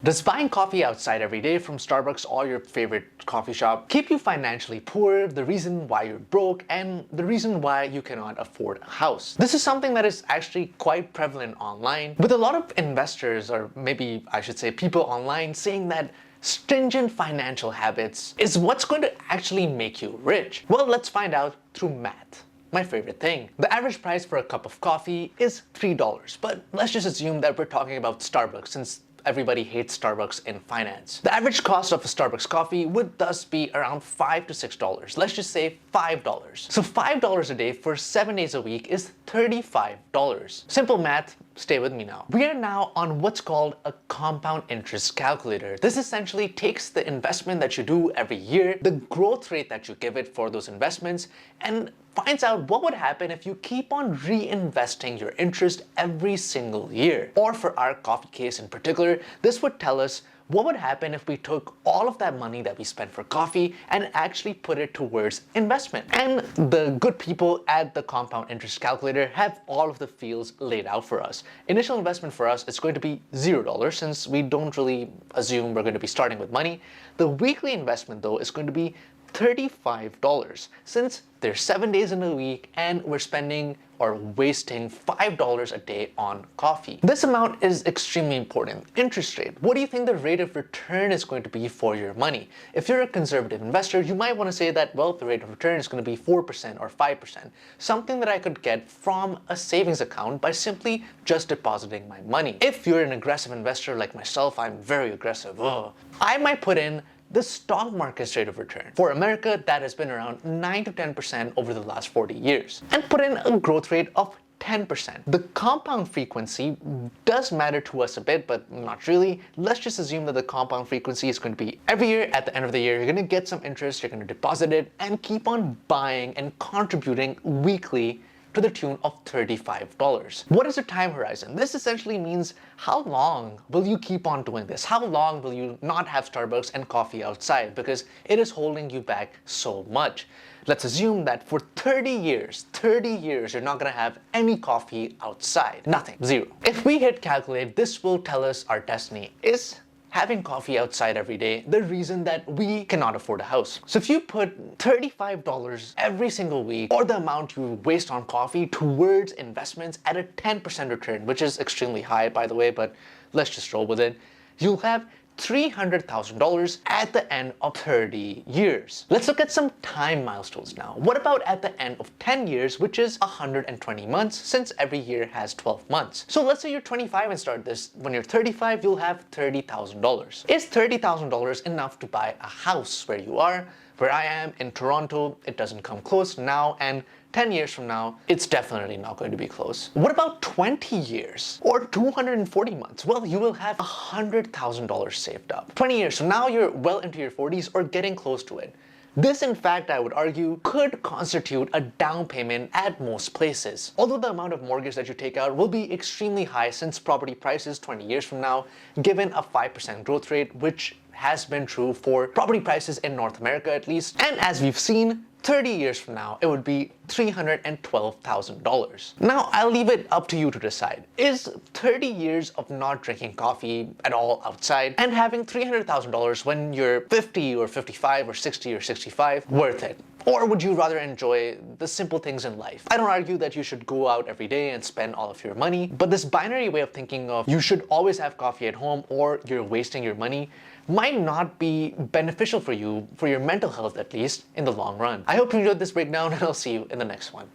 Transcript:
Does buying coffee outside every day from Starbucks or your favorite coffee shop keep you financially poor, the reason why you're broke, and the reason why you cannot afford a house? This is something that is actually quite prevalent online, with a lot of investors, or maybe I should say people online, saying that stringent financial habits is what's going to actually make you rich. Well, let's find out through math. My favorite thing. The average price for a cup of coffee is $3, but let's just assume that we're talking about Starbucks since everybody hates Starbucks in finance. The average cost of a Starbucks coffee would thus be around $5 to $6. Let's just say $5. So $5 a day for 7 days a week is $35. Simple math, stay with me now. We are now on what's called a compound interest calculator. This essentially takes the investment that you do every year, the growth rate that you give it for those investments, and finds out what would happen if you keep on reinvesting your interest every single year. Or for our coffee case in particular, this would tell us what would happen if we took all of that money that we spent for coffee and actually put it towards investment. And the good people at the compound interest calculator have all of the fields laid out for us. Initial investment for us is going to be $0 since we don't really assume we're going to be starting with money. The weekly investment though is going to be $35 since there's 7 days in a week and we're spending or wasting $5 a day on coffee. This amount is extremely important. Interest rate. What do you think the rate of return is going to be for your money? If you're a conservative investor, you might want to say that, well, the rate of return is going to be 4% or 5%, something that I could get from a savings account by simply just depositing my money. If you're an aggressive investor like myself, I'm very aggressive, I might put in the stock market's rate of return. For America, that has been around 9 to 10% over the last 40 years, and put in a growth rate of 10%. The compound frequency does matter to us a bit, but not really. Let's just assume that the compound frequency is going to be every year. At the end of the year, you're going to get some interest, you're going to deposit it, and keep on buying and contributing weekly to the tune of $35. What is the time horizon? This essentially means how long will you keep on doing this? How long will you not have Starbucks and coffee outside because it is holding you back so much? Let's assume that for 30 years, you're not gonna have any coffee outside. Nothing, zero. If we hit calculate, this will tell us our destiny. Is having coffee outside every day the reason that we cannot afford a house? So if you put $35 every single week, or the amount you waste on coffee, towards investments at a 10% return, which is extremely high by the way, but let's just roll with it, you'll have $300,000 at the end of 30 years. Let's look at some time milestones now. What about at the end of 10 years, which is 120 months, since every year has 12 months. So let's say you're 25 and start this. When you're 35, you'll have $30,000. Is $30,000 enough to buy a house where you are? Where I am in Toronto, it doesn't come close now, and 10 years from now, it's definitely not going to be close. What about 20 years or 240 months? Well, you will have $100,000 saved up. 20 years from now, you're well into your 40s or getting close to it. This, in fact, I would argue, could constitute a down payment at most places. Although the amount of mortgage that you take out will be extremely high since property prices 20 years from now, given a 5% growth rate, which has been true for property prices in North America at least. And as we've seen, 30 years from now, it would be $312,000. Now, I'll leave it up to you to decide. Is 30 years of not drinking coffee at all outside and having $300,000 when you're 50 or 55 or 60 or 65 worth it? Or would you rather enjoy the simple things in life? I don't argue that you should go out every day and spend all of your money, but this binary way of thinking of you should always have coffee at home or you're wasting your money might not be beneficial for you, for your mental health at least, in the long run. I hope you enjoyed this breakdown, and I'll see you in the next one.